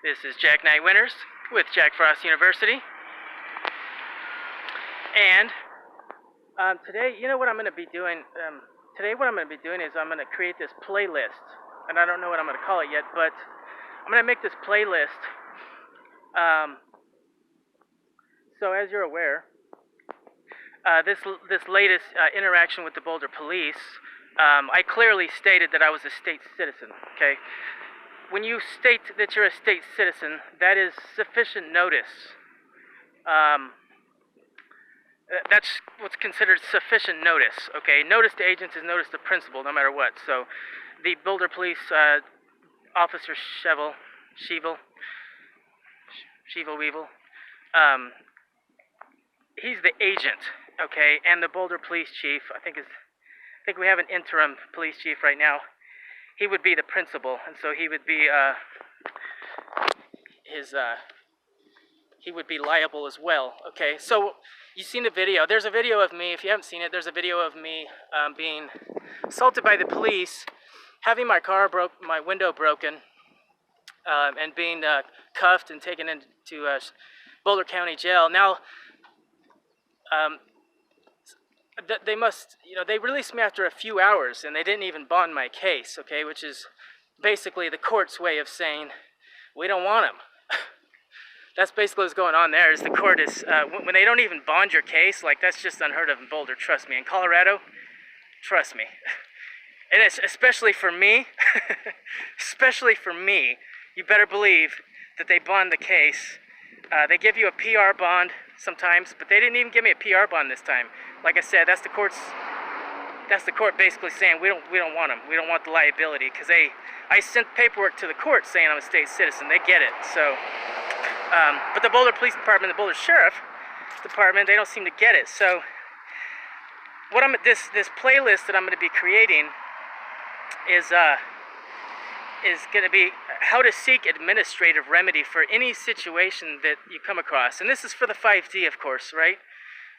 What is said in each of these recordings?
This is Jack Knight Winters with Jack Frost University. And today, you know what I'm going to be doing? Today what I'm going to be doing is I'm going to create this playlist. And I don't know what I'm going to call it yet, but I'm going to make this playlist. So as you're aware, this latest interaction with the Boulder police, I clearly stated that I was a state citizen, okay? When you state that you're a state citizen, that is sufficient notice. That's what's considered sufficient notice, okay? Notice to agents is notice to principal, no matter what. So, the Boulder Police Officer Shevel Weevil, he's the agent, okay? And the Boulder Police Chief, I think we have an interim police chief right now. He would be the principal, and so he would be he would be liable as well. Okay, so you've seen the video. There's a video of me. If you haven't seen it, there's a video of me being assaulted by the police, having my window broken, and being cuffed and taken into Boulder County Jail. Now, they released me after a few hours, and they didn't even bond my case, okay, which is basically the court's way of saying, we don't want him. That's basically what's going on there, is the court is, when they don't even bond your case, like, that's just unheard of in Boulder, trust me. In Colorado, trust me. And it's especially for me, you better believe that they bond the case. They give you a PR bond sometimes, but they didn't even give me a PR bond this time. Like I said, that's the court basically saying we don't want them. We don't want the liability, because I sent paperwork to the court saying I'm a state citizen. They get it. So, but the Boulder Police Department, the Boulder Sheriff Department, they don't seem to get it. So, this playlist that I'm going to be creating is going to be how to seek administrative remedy for any situation that you come across. And this is for the 5D, of course, right?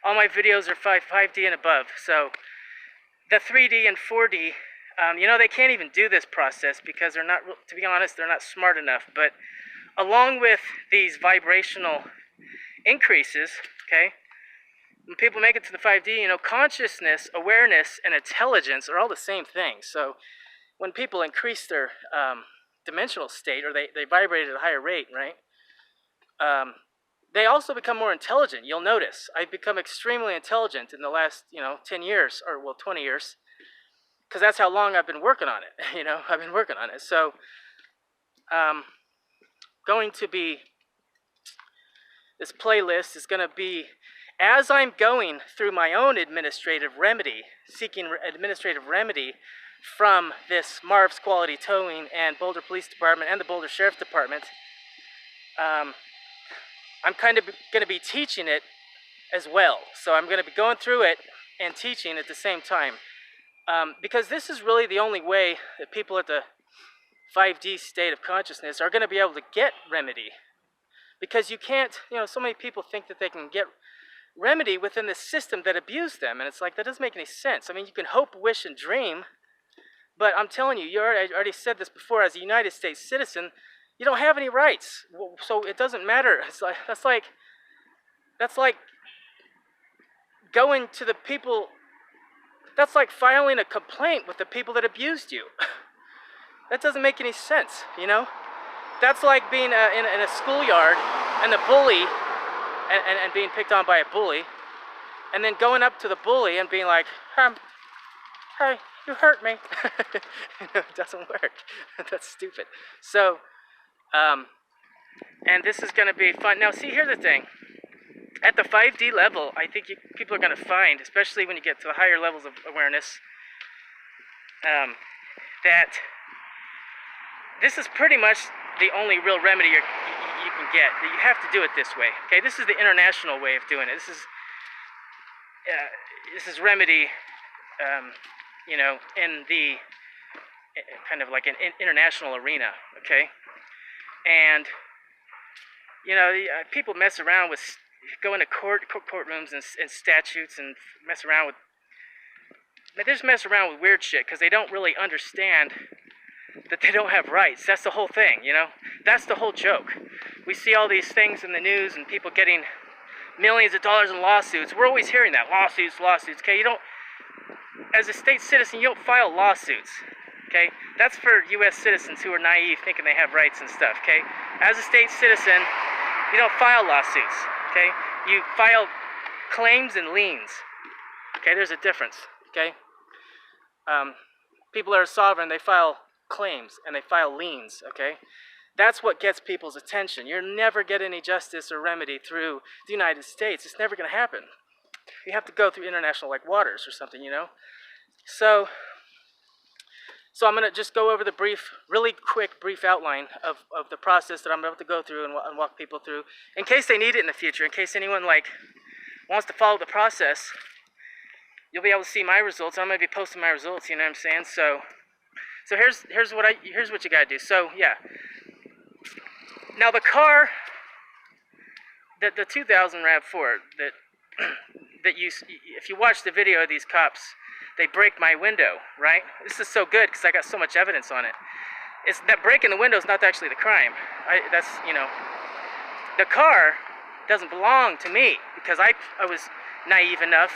All my videos are 5D and above. So the 3D and 4D, they can't even do this process because they're not, to be honest, they're not smart enough. But along with these vibrational increases, okay, when people make it to the 5D, consciousness, awareness, and intelligence are all the same thing. So when people increase their dimensional state, or they vibrate at a higher rate, right? They also become more intelligent. You'll notice I've become extremely intelligent in the last, 10 years, or 20 years, because that's how long I've been working on it. I've been working on it. So, this playlist is going to be, as I'm going through my own administrative remedy, seeking administrative remedy from this Marv's Quality Towing and Boulder Police Department and the Boulder Sheriff Department, I'm kind of going to be teaching it as well. So I'm going to be going through it and teaching at the same time. Because this is really the only way that people at the 5D state of consciousness are going to be able to get remedy. Because you can't, so many people think that they can get remedy within the system that abused them. And it's like, that doesn't make any sense. I mean, you can hope, wish, and dream. But I'm telling you, I already said this before, as a United States citizen, you don't have any rights. So it doesn't matter. That's like going to the people, that's like filing a complaint with the people that abused you. That doesn't make any sense, That's like being in a schoolyard and the bully, and being picked on by a bully, and then going up to the bully and being like, hey, you hurt me. It doesn't work. That's stupid. So, and this is going to be fun. Now, see, here's the thing. At the 5D level, I think people are going to find, especially when you get to the higher levels of awareness, that this is pretty much the only real remedy you can get. You have to do it this way. Okay, this is the international way of doing it. This is remedy, in the kind of like an international arena. Okay, and people mess around with, go into courtrooms and statutes and mess around with. They just mess around with weird shit because they don't really understand that they don't have rights. That's the whole thing, you know? That's the whole joke. We see all these things in the news and people getting millions of dollars in lawsuits. We're always hearing that. Lawsuits, lawsuits, okay? You don't, as a state citizen, you don't file lawsuits, okay? That's for U.S. citizens who are naive, thinking they have rights and stuff, okay? As a state citizen, you don't file lawsuits, okay? You file claims and liens, okay? There's a difference, okay? People that are sovereign, they file claims and they file liens, okay? That's what gets people's attention. You'll never get any justice or remedy through the United States. It's never going to happen. You have to go through international, like, waters or something, you know? So I'm going to just go over the really quick brief outline of the process that I'm about to go through and walk people through, in case they need it in the future, in case anyone, like, wants to follow the process. You'll be able to see my results. I'm going to be posting my results, you know what I'm saying? So here's what you got to do. So, yeah. Now the car, the 2000 RAV4, that if you watch the video of these cops, they break my window, right? This is so good because I got so much evidence on it. It's that breaking the window is not actually the crime. That's, you know, the car doesn't belong to me because I was naive enough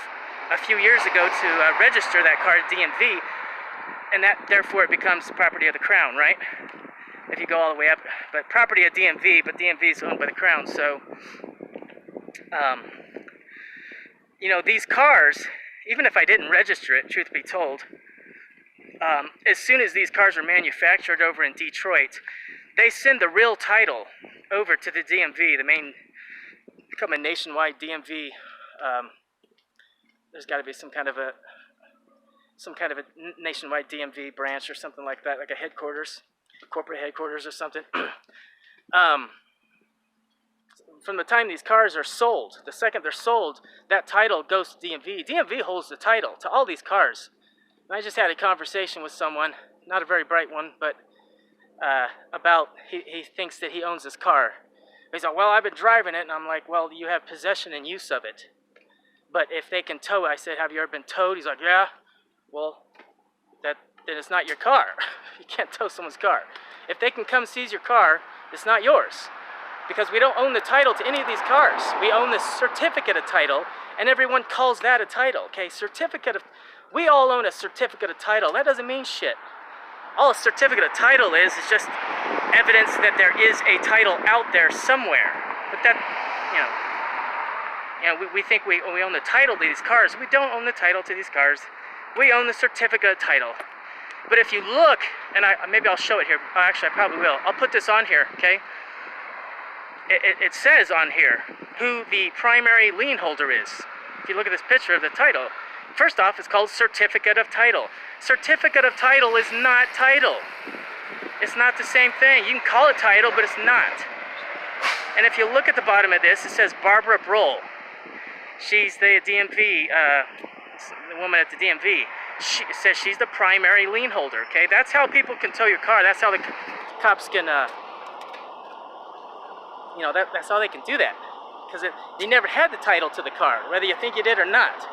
a few years ago to register that car at DMV, and that therefore it becomes property of the crown, right? If you go all the way up, but property of DMV, but DMV is owned by the crown. So, you know, these cars, even if I didn't register it, truth be told, as soon as these cars are manufactured over in Detroit, they send the real title over to the DMV, the main, become a nationwide DMV. There's got to be some kind of a nationwide DMV branch or something like that, like a headquarters, corporate headquarters or something. From the time these cars are sold, the second they're sold, that title goes to DMV. DMV holds the title to all these cars. And I just had a conversation with someone, not a very bright one, but about he thinks that he owns this car. He's like, well, I've been driving it, and I'm like, well, you have possession and use of it. But if they can tow it, I said, have you ever been towed? He's like, yeah. Well, then it's not your car. You can't tow someone's car. If they can come seize your car, it's not yours. Because we don't own the title to any of these cars. We own the certificate of title, and everyone calls that a title, okay? We all own a certificate of title. That doesn't mean shit. All a certificate of title is just evidence that there is a title out there somewhere. But that, we think we own the title to these cars. We don't own the title to these cars. We own the certificate of title. But if you look, and maybe I'll show it here. Oh, actually, I probably will. I'll put this on here, okay? It says on here who the primary lien holder is. If you look at this picture of the title, first off, it's called Certificate of Title. Certificate of Title is not title. It's not the same thing. You can call it title, but it's not. And if you look at the bottom of this, it says Barbara Broll. She's the DMV, the woman at the DMV. It says she's the primary lien holder, okay? That's how people can tow your car. That's how the cops can, that's how they can do that. Because you never had the title to the car, whether you think you did or not.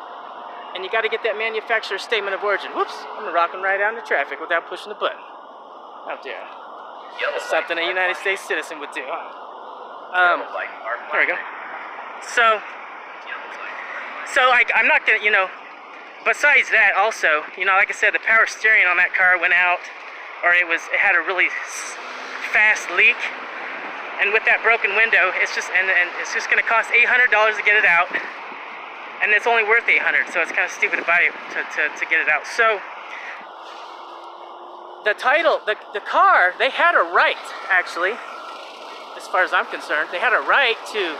And you got to get that manufacturer's statement of origin. Whoops, I'm rocking right out into traffic without pushing the button. Oh dear. That's something a United States citizen would do, huh? There we go. So I'm not going to, besides that also, like I said, the power steering on that car went out, or it had a really fast leak. And with that broken window, it's just going to cost $800 to get it out. And it's only worth $800, so it's kind of stupid to buy it to get it out. So the title, the car, they had a right, actually, as far as I'm concerned, they had a right to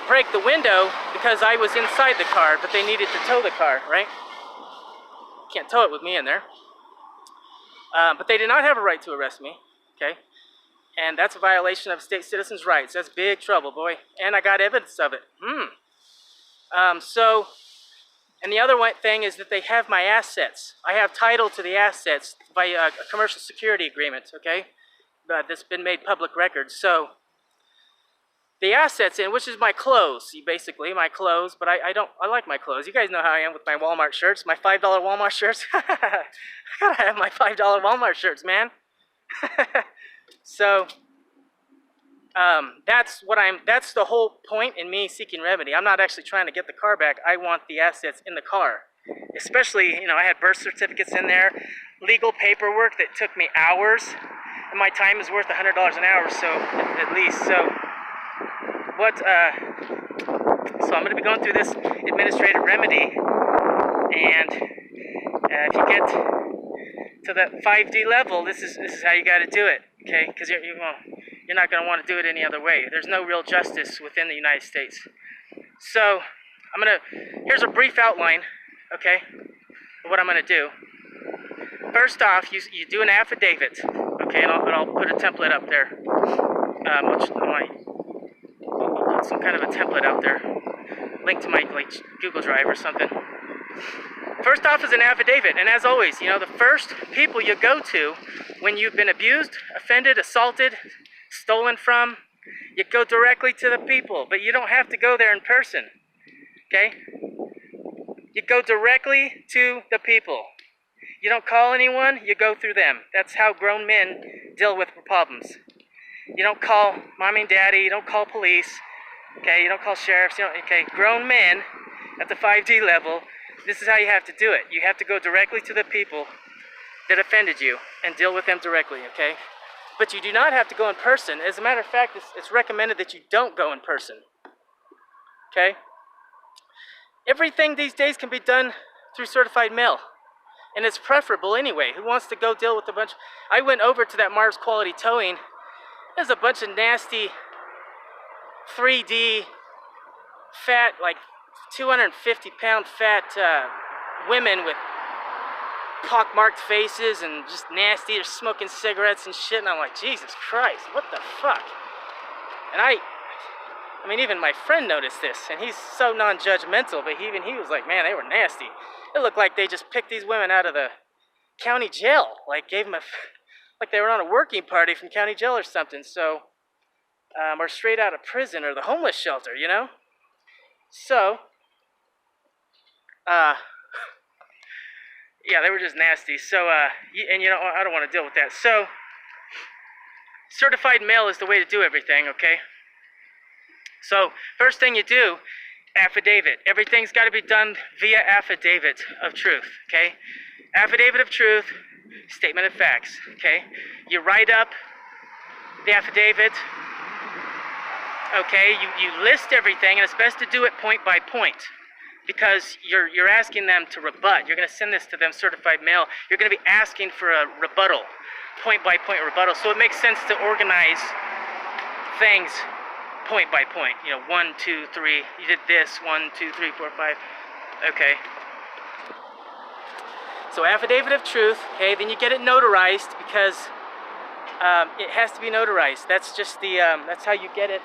break the window because I was inside the car, but they needed to tow the car, right? Can't tow it with me in there. But they did not have a right to arrest me, okay? And that's a violation of state citizens' rights. That's big trouble, boy. And I got evidence of it. And the other thing is that they have my assets. I have title to the assets by a commercial security agreement, okay? That's been made public record. So the assets which is my clothes, basically, my clothes, but I like my clothes. You guys know how I am with my Walmart shirts, my $5 Walmart shirts. I gotta have my $5 Walmart shirts, man. So that's the whole point in me seeking remedy. I'm not actually trying to get the car back. I want the assets in the car. Especially, I had birth certificates in there, legal paperwork that took me hours, and my time is worth $100 an hour, so at least. So I'm going to be going through this administrative remedy, and if you get to that 5D level, this is how you got to do it, okay? Because you're not going to want to do it any other way. There's no real justice within the United States. So here's a brief outline, okay, of what I'm going to do. First off, you do an affidavit, okay, and I'll put a template up there. I'll put some kind of a template out there, link to my Google Drive or something. First off is an affidavit, and as always, the first people you go to when you've been abused, offended, assaulted, stolen from, you go directly to the people, but you don't have to go there in person, okay? You go directly to the people. You don't call anyone, you go through them. That's how grown men deal with problems. You don't call mommy and daddy, you don't call police, okay? You don't call sheriffs, okay? Grown men at the 5D level, this is how you have to do it. You have to go directly to the people that offended you and deal with them directly, okay? But you do not have to go in person. As a matter of fact, it's recommended that you don't go in person, okay? Everything these days can be done through certified mail, and it's preferable anyway. Who wants to go deal with a bunch? I went over to that Mars Quality Towing. There's a bunch of nasty 3D fat, 250-pound fat women with pockmarked faces and just nasty. They're smoking cigarettes and shit, and I'm like, Jesus Christ, what the fuck? And I mean, even my friend noticed this, and he's so non-judgmental, but even he was like, man, they were nasty. It looked like they just picked these women out of the county jail, gave them like they were on a working party from county jail or something, so, or straight out of prison or the homeless shelter, So, yeah, they were just nasty. So, I don't want to deal with that. So, certified mail is the way to do everything, okay? So, first thing you do, affidavit. Everything's got to be done via affidavit of truth, okay? Affidavit of truth, statement of facts, okay? You write up the affidavit, okay? You list everything, and it's best to do it point by point, because you're asking them to rebut. You're going to send this to them certified mail. You're going to be asking for a rebuttal, point by point rebuttal. So it makes sense to organize things point by point. 1, 2, 3. You did this. 1, 2, 3, 4, 5. Okay. So affidavit of truth. Okay. Then you get it notarized, because it has to be notarized. That's just that's how you get it.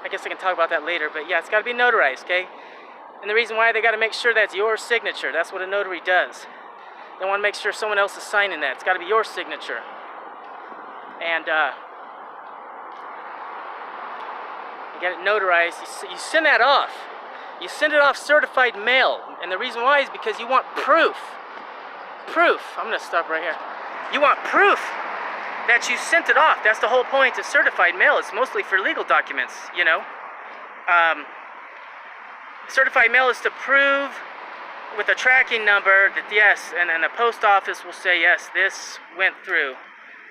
I guess I can talk about that later, but yeah, it's got to be notarized, okay? And the reason why, they got to make sure that's your signature. That's what a notary does. They want to make sure someone else is signing that. It's got to be your signature. And you get it notarized. You send that off. You send it off certified mail. And the reason why is because you want proof. Proof. I'm going to stop right here. You want proof that you sent it off. That's the whole point of certified mail. It's mostly for legal documents, Certified mail is to prove with a tracking number that yes, and the post office will say yes, this went through,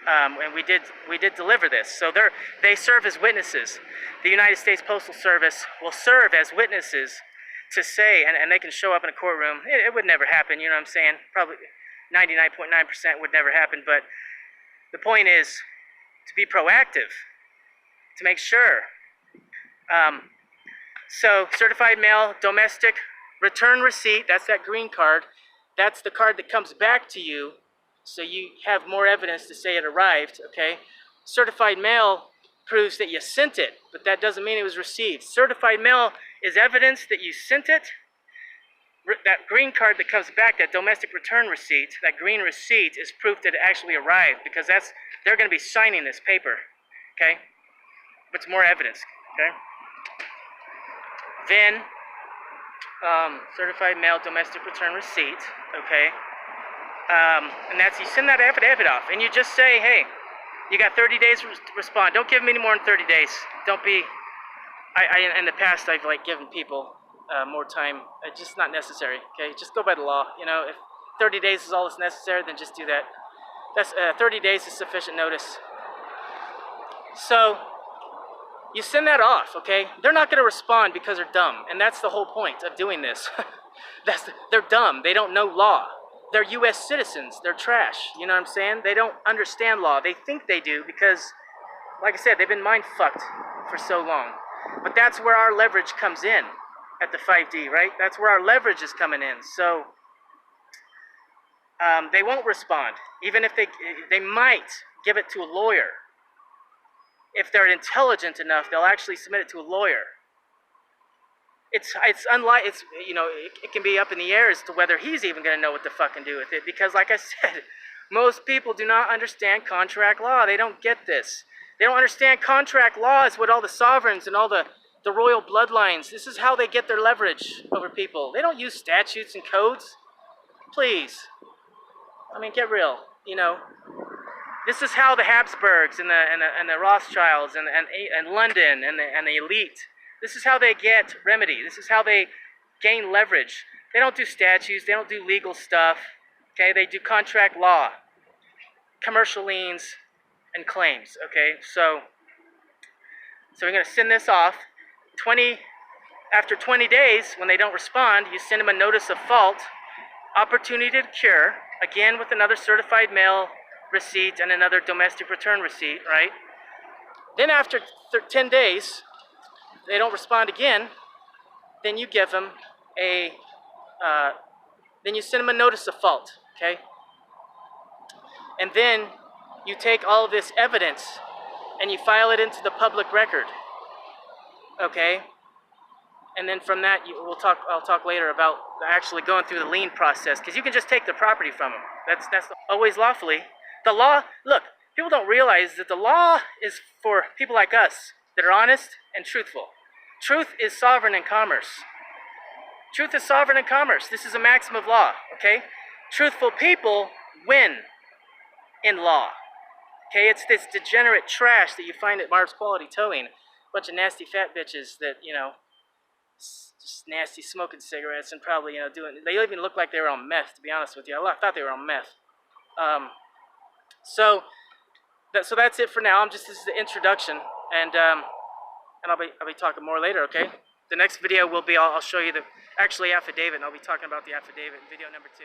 and we did deliver this. So they serve as witnesses. The United States Postal Service will serve as witnesses to say, and they can show up in a courtroom. It would never happen, you know what I'm saying? Probably 99.9% would never happen, but the point is to be proactive, to make sure. So certified mail, domestic return receipt, that's that green card. That's the card that comes back to you, so you have more evidence to say it arrived, okay? Certified mail proves that you sent it, but that doesn't mean it was received. Certified mail is evidence that you sent it. That green card that comes back, that domestic return receipt, that green receipt is proof that it actually arrived, because they're going to be signing this paper, okay? It's more evidence, okay? Then, certified mail domestic return receipt, okay? And that's, you send that affidavit off, and you just say, hey, you got 30 days to respond. Don't give them any more than 30 days. Don't be, in the past, I've like given people more time. It's just not necessary, okay? Just go by the law. You know, if 30 days is all that's necessary, then just do that. That's 30 days is sufficient notice. So you send that off, okay? They're not going to respond because they're dumb, and that's the whole point of doing this. They're dumb. They don't know law. They're U.S. citizens. They're trash. You know what I'm saying? They don't understand law. They think they do because, like I said, they've been mind-fucked for so long. But that's where our leverage comes in at the 5D, right? That's where our leverage is coming in. So they won't respond. Even if they might give it to a lawyer. If they're intelligent enough, they'll actually submit it to a lawyer. It's you know, it can be up in the air as to whether he's even going to know what to fucking do with it, because like I said, most people do not understand contract law. They don't get this. They don't understand contract law is what all the sovereigns and all the royal bloodlines, this is how they get their leverage over people. They don't use statutes and codes. Please. I mean, get real, you know. This is how the Habsburgs and the Rothschilds and London and the elite, this is how they get remedy. This is how they gain leverage. They don't do statutes. They don't do legal stuff. Okay, they do contract law, commercial liens, and claims. Okay, so we're going to send this off. After 20 days, when they don't respond, you send them a notice of fault, opportunity to cure, again with another certified mail receipt and another domestic return receipt, right? Then after 10 days, they don't respond again, then you give them then you send them a notice of fault, okay? And then you take all of this evidence and you file it into the public record, okay? And then from that, I'll talk later about actually going through the lien process, because you can just take the property from them. That's always lawfully. The law, look, people don't realize that the law is for people like us that are honest and truthful. Truth is sovereign in commerce. Truth is sovereign in commerce. This is a maxim of law, okay? Truthful people win in law, okay? It's this degenerate trash that you find at Mars Quality Towing. A bunch of nasty fat bitches that, you know, just nasty smoking cigarettes and probably, you know, they even look like they were on meth, to be honest with you. I thought they were on meth. So that's it for now. This is the introduction, and I'll be talking more later, okay? The next video will be, I'll show you the affidavit, and I'll be talking about the affidavit in video number 2.